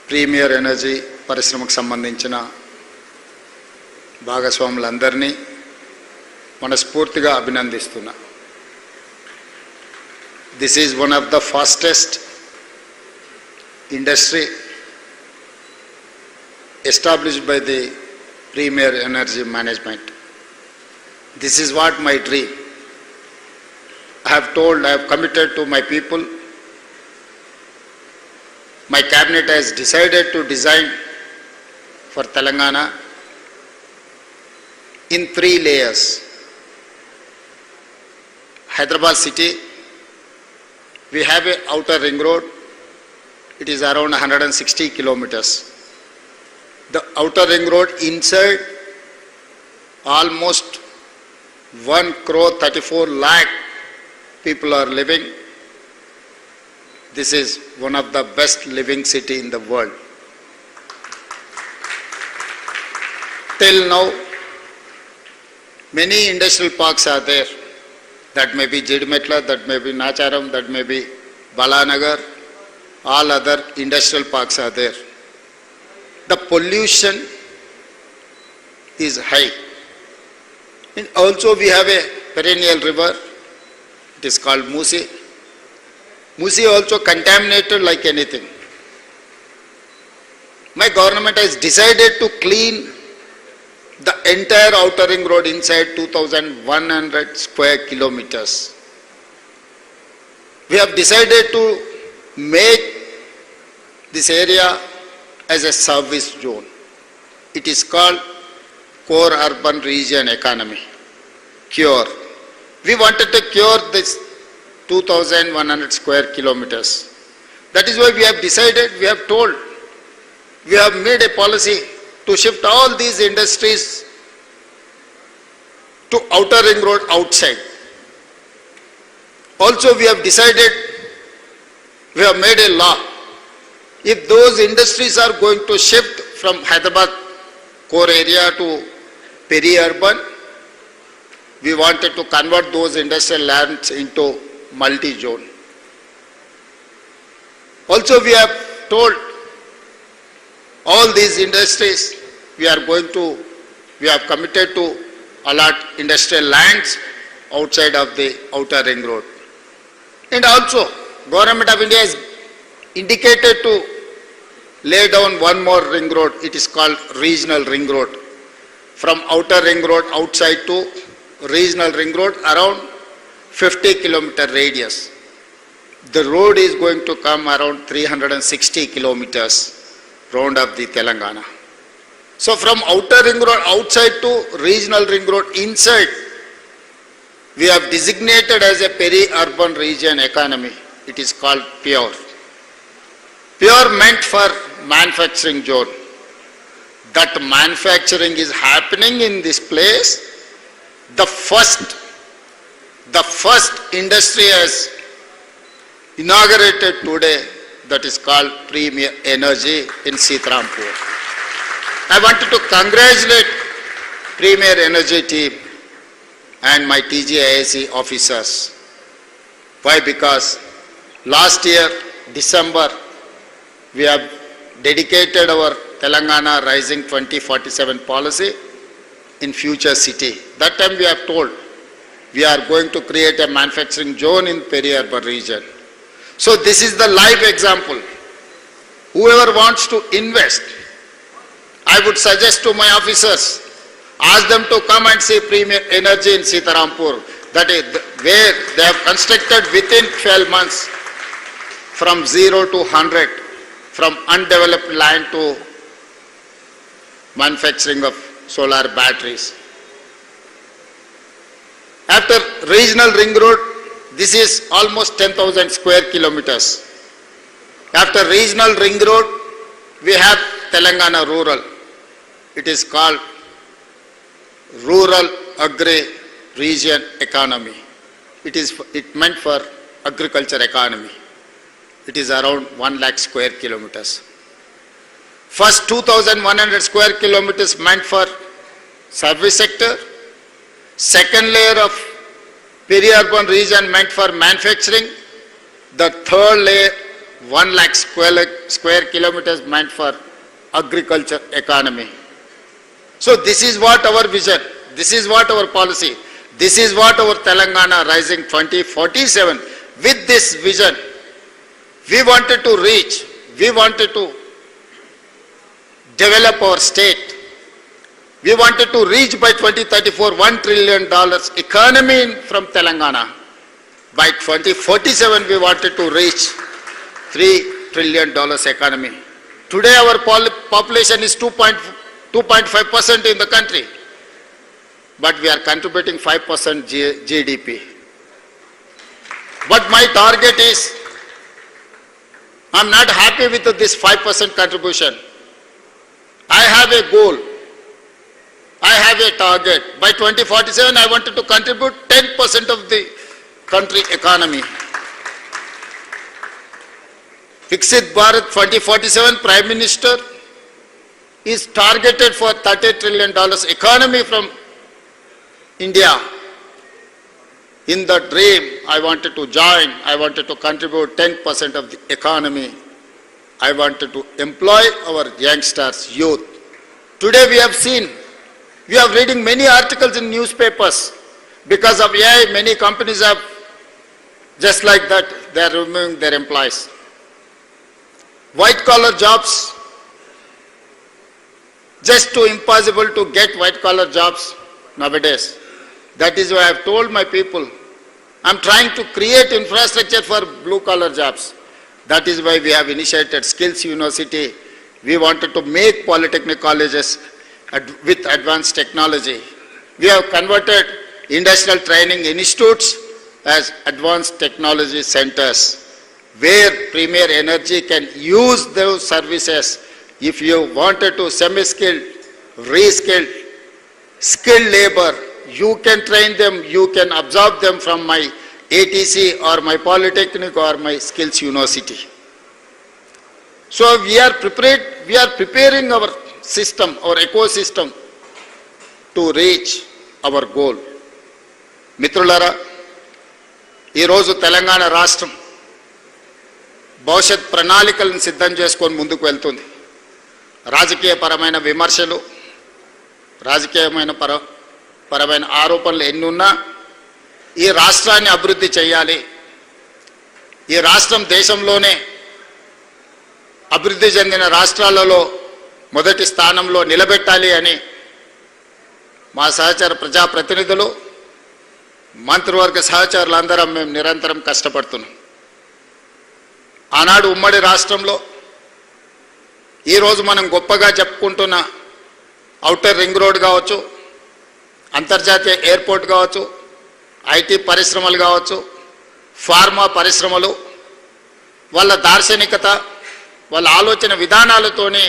Premier energy పరిశ్రమకు సంబంధించిన భాగస్వాములందరినీ మనస్ఫూర్తిగా అభినందిస్తున్నా. This is one of the fastest industry established by the Premier Energy Management. This is what my dream. I have committed to my people. My cabinet has decided to design for Telangana in 3 layers. Hyderabad city, we have an outer ring road. It is around 160 kilometers. The outer ring road inside almost 1,34 lakh people are living. This is one of the best living city in the world. Till now, many industrial parks are there. That may be Jidmetla, that may be Nacharam, that may be Balanagar, all other industrial parks are there. The pollution is high. And also we have a perennial river, it is called Musi. Musi also contaminated like anything. My government has decided to clean the entire outer ring road inside 2,100 square kilometers. We have decided to make this area as a service zone. It is called Core Urban Region Economy, CURE. We wanted to cure this 2,100 square kilometers. That is why we have decided, we have told, we have made a policy to shift all these industries to outer ring road outside. Also we have decided, we have made a law. If those industries are going to shift from Hyderabad core area to peri-urban, we wanted to convert those industrial lands into multi-zone. Also we have told all these industries, we have committed to allot industrial lands outside of the outer ring road. And also, Government of India has indicated to lay down one more ring road. It is called regional ring road. From outer ring road outside to regional ring road around 50 kilometer radius. The road is going to come around 360 kilometers round of the Telangana. So from outer ring road outside to regional ring road inside, we have designated as a peri-urban region economy. It is called PURE. PURE meant for manufacturing zone. That manufacturing is happening in this place. The first industry has inaugurated today, that is called Premier Energy in Sitarampur. I wanted to congratulate Premier Energy team and my TGIAC officers. Why? Because last year, December, we have dedicated our Telangana Rising 2047 policy in future city. That time we have told, we are going to create a manufacturing zone in peri-urban region. So this is the live example. Whoever wants to invest, I would suggest to my officers, ask them to come and see Premier Energy in Sitarampur. That is where they have constructed within 12 months from 0 to 100, from undeveloped land to manufacturing of solar batteries. After regional ring road, this is almost 10,000 square kilometers. After regional ring road, we have Telangana rural. It is called Rural Agri Region Economy. It meant for agriculture economy. It is around 1 lakh square kilometers. First 2,100 square kilometers meant for service sector. Second layer of peri-urban region meant for manufacturing. The third layer 1 lakh square kilometers meant for agriculture economy. So this is what our vision, this is what our policy, this is what our Telangana Rising 2047. With this vision, we wanted to reach, we wanted to develop our state. We wanted to reach by 2034 $1 trillion economy from Telangana. By 2047, we wanted to reach $3 trillion economy. Today, our population is 2.5% in the country, but we are contributing 5% GDP. But my target is, I'm not happy with this 5% contribution. I have a goal. I have a target. By 2047, I wanted to contribute 10% of the country economy. Viksit Bharat 2047, Prime Minister is targeted for $30 trillion economy from India. In the dream, I wanted to join, I wanted to contribute 10% of the economy. I wanted to employ our youngsters, youth. Today we have seen, we are reading many articles in newspapers. Because of AI, many companies have, just like that, they are removing their employees. White collar jobs, just too impossible to get white collar jobs nowadays. That is why I have told my people, I am trying to create infrastructure for blue collar jobs. That is why we have initiated Skills University. We wanted to make polytechnic colleges with advanced technology. We have converted industrial training institutes as advanced technology centers, where Premier Energy can use those services. If you wanted to semi-skilled, re-skilled, skilled labor, you can train them, you can absorb them from my ATC or my Polytechnic or my Skills University. So we are preparing our system, our ecosystem to reach our goal. మిత్రులారా, ఈరోజు తెలంగాణ రాష్ట్రం భవిష్యత్ ప్రణాళికలను సిద్ధం చేసుకొని ముందుకు వెళ్తుంది. రాజకీయపరమైన విమర్శలు, పరమైన ఆరోపణలు ఎన్నున్నా ఈ రాష్ట్రాన్ని అభివృద్ధి చేయాలి, ఈ రాష్ట్రం దేశంలోనే అభివృద్ధి చెందిన రాష్ట్రాలలో మొదటి స్థానంలో నిలబెట్టాలి అని మా సహచర ప్రజాప్రతినిధులు, మంత్రివర్గ సహచరులందరం మేము నిరంతరం కష్టపడుతున్నాం. ఆనాడు ఉమ్మడి రాష్ట్రంలో ఈరోజు మనం గొప్పగా చెప్పుకుంటున్న ఔటర్ రింగ్ రోడ్ కావచ్చు, అంతర్జాతీయ ఎయిర్పోర్ట్ కావచ్చు, ఐటీ పరిశ్రమలు కావచ్చు, ఫార్మా పరిశ్రమలు, వాళ్ళ దార్శనికత, వాళ్ళ ఆలోచన విధానాలతోనే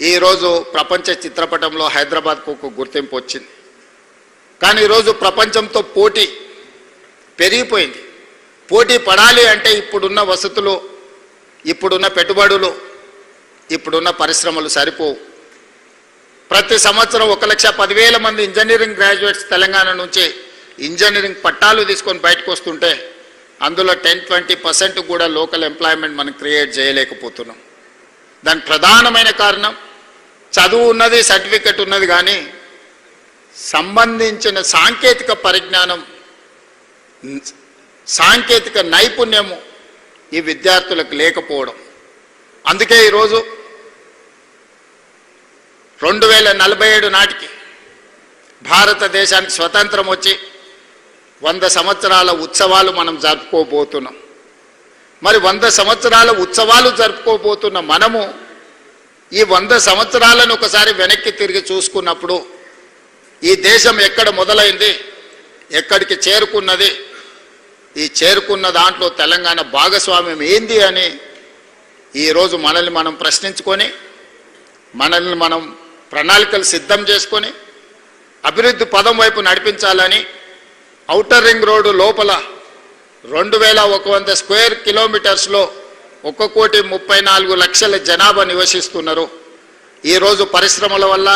ఈరోజు ప్రపంచ చిత్రపటంలో హైదరాబాద్కు ఒక గుర్తింపు వచ్చింది. కానీ ఈరోజు ప్రపంచంతో పోటీ పెరిగిపోయింది. పోటీ పడాలి అంటే ఇప్పుడున్న వసతులు, ఇప్పుడున్న పెట్టుబడులు, ఇప్పుడున్న పరిశ్రమలు సరిపోవు. ప్రతి సంవత్సరం 1,10,000 మంది ఇంజనీరింగ్ గ్రాడ్యుయేట్స్ తెలంగాణ నుంచి ఇంజనీరింగ్ పట్టాలు తీసుకొని బయటకు వస్తుంటే అందులో 10-20% కూడా లోకల్ ఎంప్లాయ్మెంట్ మనం క్రియేట్ చేయలేకపోతున్నాం. దానికి ప్రధానమైన కారణం చదువు ఉన్నది, సర్టిఫికెట్ ఉన్నది, కానీ సంబంధించిన సాంకేతిక పరిజ్ఞానం, సాంకేతిక నైపుణ్యము ఈ విద్యార్థులకు లేకపోవడం. అందుకే ఈరోజు 2047 నాటికి భారతదేశానికి స్వతంత్రం వచ్చి 100 సంవత్సరాల ఉత్సవాలు మనం జరుపుకోబోతున్నాం. మరి 100 సంవత్సరాల ఉత్సవాలు జరుపుకోబోతున్న మనము ఈ 100 సంవత్సరాలను ఒకసారి వెనక్కి తిరిగి చూసుకున్నప్పుడు ఈ దేశం ఎక్కడ మొదలైంది, ఎక్కడికి చేరుకున్నది, ఈ చేరుకున్న దాంట్లో తెలంగాణ భాగస్వామ్యం ఏంది అని ఈరోజు మనల్ని మనం ప్రశ్నించుకొని, మనల్ని మనం ప్రణాళికలు సిద్ధం చేసుకొని అభివృద్ధి పదం వైపు నడిపించాలని ఔటర్ రింగ్ రోడ్డు లోపల 2100 స్క్వేర్ కిలోమీటర్స్లో 1,34,00,000 జనాభా నివసిస్తున్నారు. ఈరోజు పరిశ్రమల వల్ల,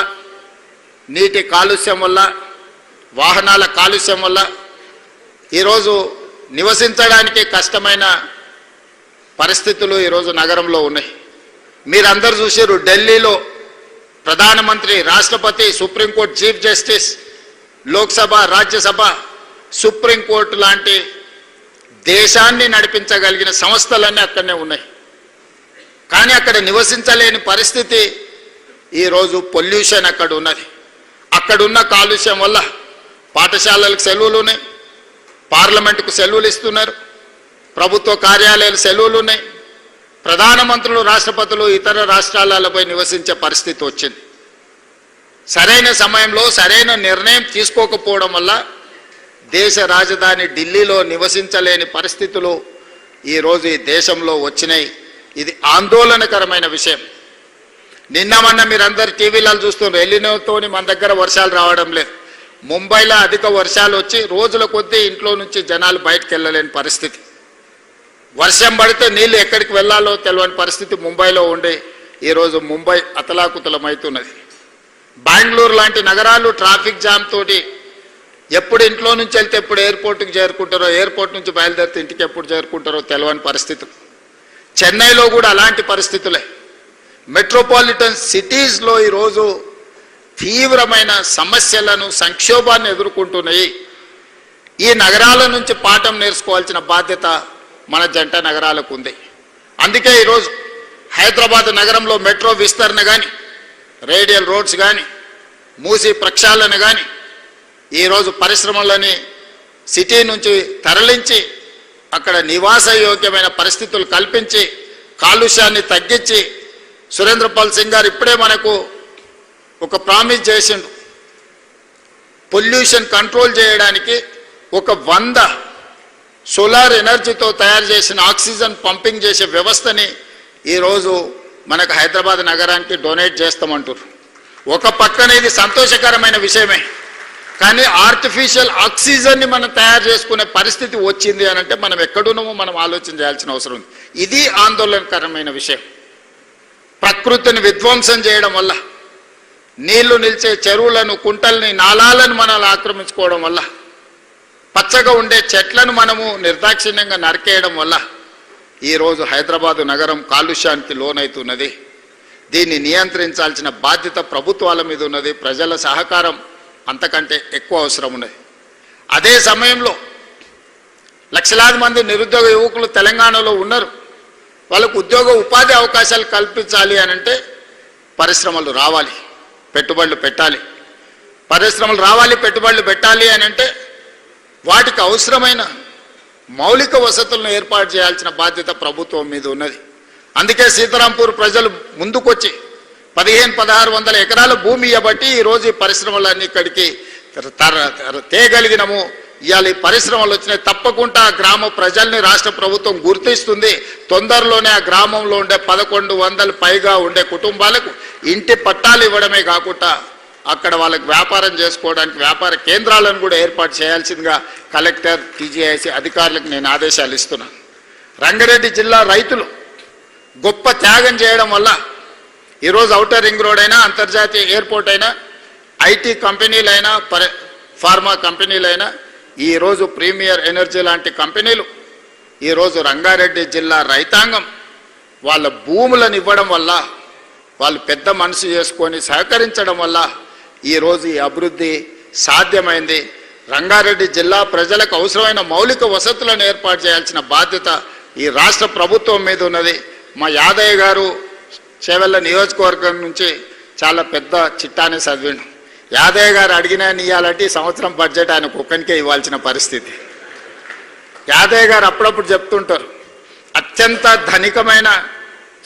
నీటి కాలుష్యం వల్ల, వాహనాల కాలుష్యం వల్ల ఈరోజు నివసించడానికి కష్టమైన పరిస్థితులు ఈరోజు నగరంలో ఉన్నాయి. మీరందరూ చూసారు, ఢిల్లీలో ప్రధానమంత్రి, రాష్ట్రపతి, supreme court chief justice, Lok Sabha, Rajya Sabha, supreme court లాంటి దేశాన్ని నడిపించగలిగిన సంస్థలన్నీ అక్కడనే ఉన్నాయి. కానీ అక్కడ నివసించలేని పరిస్థితి ఈరోజు పొల్యూషన్ అక్కడ ఉన్నది. అక్కడున్న కాలుష్యం వల్ల పాఠశాలలకు సెలవులు ఉన్నాయి, పార్లమెంటుకు సెలవులు ఇస్తున్నారు, ప్రభుత్వ కార్యాలయాలు సెలవులు ఉన్నాయి, ప్రధానమంత్రులు, రాష్ట్రపతులు ఇతర రాష్ట్రాలపై నివసించే పరిస్థితి వచ్చింది. సరైన సమయంలో సరైన నిర్ణయం తీసుకోకపోవడం వల్ల దేశ రాజధాని ఢిల్లీలో నివసించలేని పరిస్థితులు ఈరోజు ఈ దేశంలో వచ్చినాయి. ఇది ఆందోళనకరమైన విషయం. నిన్న మొన్న మీరందరూ టీవీలలో చూస్తున్నారు, ఎలినోతోని మన దగ్గర వర్షాలు రావడం లేదు. ముంబైలో అధిక వర్షాలు వచ్చి రోజుల కొద్దీ ఇంట్లో నుంచి జనాలు బయటకు వెళ్ళలేని పరిస్థితి. వర్షం పడితే నీళ్ళు ఎక్కడికి వెళ్ళాలో తెలియని పరిస్థితి ముంబైలో ఉండే ఈరోజు ముంబై అతలాకుతలమవుతున్నది. బెంగళూరు లాంటి నగరాలు ట్రాఫిక్ జామ్ తోటి ఎప్పుడు ఇంట్లో నుంచి వెళ్తే ఎప్పుడు ఎయిర్పోర్ట్కి చేరుకుంటారో, ఎయిర్పోర్ట్ నుంచి బయలుదేరితే ఇంటికి ఎప్పుడు చేరుకుంటారో తెలియని పరిస్థితులు. చెన్నైలో కూడా అలాంటి పరిస్థితులే. మెట్రోపాలిటన్ సిటీస్లో ఈరోజు తీవ్రమైన సమస్యలను, సంక్షోభాన్ని ఎదుర్కొంటున్నాయి. ఈ నగరాల నుంచి పాఠం నేర్చుకోవాల్సిన బాధ్యత మన జంట నగరాలకు ఉంది. అందుకే ఈరోజు హైదరాబాద్ నగరంలో మెట్రో విస్తరణ కానీ, రేడియల్ రోడ్స్ కానీ, మూసీ ప్రక్షాళన కానీ, ఈరోజు పరిశ్రమలని సిటీ నుంచి తరలించి అక్కడ నివాసయోగ్యమైన పరిస్థితులు కల్పించి కాలుష్యాన్ని తగ్గించి, సురేంద్రపాల్ సింగ్ గారు ఇప్పుడే మనకు ఒక ప్రామిస్ చేసిండు. పొల్యూషన్ కంట్రోల్ చేయడానికి ఒక 100 సోలార్ ఎనర్జీతో తయారు చేసిన ఆక్సిజన్ పంపింగ్ చేసే వ్యవస్థని ఈరోజు మనకు హైదరాబాద్ నగరానికి డొనేట్ చేస్తామంటారు. ఒక పక్కన ఇది సంతోషకరమైన విషయమే, కానీ ఆర్టిఫిషియల్ ఆక్సిజన్ని మనం తయారు చేసుకునే పరిస్థితి వచ్చింది అని అంటే మనం ఎక్కడున్నామో మనం ఆలోచన చేయాల్సిన అవసరం ఉంది. ఇది ఆందోళనకరమైన విషయం. ప్రకృతిని విధ్వంసం చేయడం వల్ల, నీళ్లు నిలిచే చెరువులను, కుంటల్ని, నాలాలను మనం ఆక్రమించుకోవడం వల్ల, పచ్చగా ఉండే చెట్లను మనము నిర్దాక్షిణ్యంగా నరికేయడం వల్ల ఈరోజు హైదరాబాదు నగరం కాలుష్యానికి లోనవుతున్నది. దీన్ని నియంత్రించాల్సిన బాధ్యత ప్రభుత్వాల మీద ఉన్నది. ప్రజల సహకారం అంతకంటే ఎక్కువ అవసరం ఉన్నది. అదే సమయంలో లక్షలాది మంది నిరుద్యోగ యువకులు తెలంగాణలో ఉన్నారు. వాళ్ళకు ఉద్యోగ ఉపాధి అవకాశాలు కల్పించాలి అని అంటే పరిశ్రమలు రావాలి, పెట్టుబడులు పెట్టాలి. పరిశ్రమలు రావాలి, పెట్టుబడులు పెట్టాలి అని అంటే వాటికి అవసరమైన మౌలిక వసతులను ఏర్పాటు చేయాల్సిన బాధ్యత ప్రభుత్వం మీద ఉన్నది. అందుకే సీతారాంపూర్ ప్రజలు ముందుకొచ్చి 1500-1600 ఎకరాల భూమి ఇవ్వబట్టి ఈరోజు ఈ పరిశ్రమలన్నీ ఇక్కడికి తేగలిగినము. ఇవాళ ఈ పరిశ్రమలు వచ్చినాయి. తప్పకుండా గ్రామ ప్రజల్ని రాష్ట్ర ప్రభుత్వం గుర్తిస్తుంది. తొందరలోనే ఆ గ్రామంలో ఉండే 1100 పైగా ఉండే కుటుంబాలకు ఇంటి పట్టాలు ఇవ్వడమే కాకుండా అక్కడ వాళ్ళకి వ్యాపారం చేసుకోవడానికి వ్యాపార కేంద్రాలను కూడా ఏర్పాటు చేయాల్సిందిగా కలెక్టర్, టీజీఐసీ అధికారులకు నేను ఆదేశాలు ఇస్తున్నాను. రంగారెడ్డి జిల్లా రైతులు గొప్ప త్యాగం చేయడం వల్ల ఈరోజు ఔటర్ రింగ్ రోడ్ అయినా, అంతర్జాతీయ ఎయిర్పోర్ట్ అయినా, ఐటీ కంపెనీలైనా, ఫార్మా కంపెనీలైనా, ఈరోజు ప్రీమియర్ ఎనర్జీ లాంటి కంపెనీలు ఈరోజు రంగారెడ్డి జిల్లా రైతాంగం వాళ్ళ భూములను ఇవ్వడం వల్ల, వాళ్ళు పెద్ద మనసు చేసుకొని సహకరించడం వల్ల ఈరోజు ఈ అభివృద్ధి సాధ్యమైంది. రంగారెడ్డి జిల్లా ప్రజలకు అవసరమైన మౌలిక వసతులను ఏర్పాటు చేయాల్సిన బాధ్యత ఈ రాష్ట్ర ప్రభుత్వం మీద ఉన్నది. మా యాదయ్య గారు చేవెళ్ళ నియోజకవర్గం నుంచి చాలా పెద్ద చిట్టాన్ని చదివిండు. యాదయ్య గారు అడిగినా ఇవ్వాలంటే ఈ సంవత్సరం బడ్జెట్ ఆయనకు ఒక్కనికే ఇవ్వాల్సిన పరిస్థితి. యాదయ్య గారు అప్పుడప్పుడు చెప్తుంటారు, అత్యంత ధనికమైన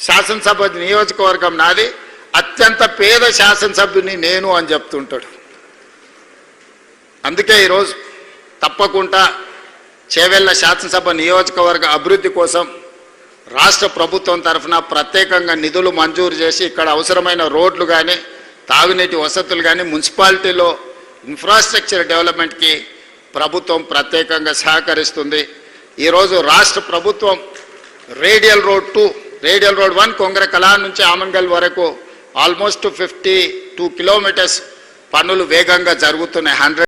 శాసనసభ నియోజకవర్గం నాది, అత్యంత పేద శాసనసభ్యుని నేను అని చెప్తుంటాడు. అందుకే ఈరోజు తప్పకుండా చేవెళ్ళ శాసనసభ నియోజకవర్గ అభివృద్ధి కోసం రాష్ట్ర ప్రభుత్వం తరఫున ప్రత్యేకంగా నిధులు మంజూరు చేసి ఇక్కడ అవసరమైన రోడ్లు కానీ, తాగునీటి వసతులు కానీ, మున్సిపాలిటీలో ఇన్ఫ్రాస్ట్రక్చర్ డెవలప్మెంట్కి ప్రభుత్వం ప్రత్యేకంగా సహకరిస్తుంది. ఈరోజు రాష్ట్ర ప్రభుత్వం రేడియల్ రోడ్ 2, రేడియల్ రోడ్ 1 కొంగరకలా నుంచి ఆమన్గల్ వరకు ఆల్మోస్ట్ 52 కిలోమీటర్స్ పనులు వేగంగా జరుగుతున్నాయి. 100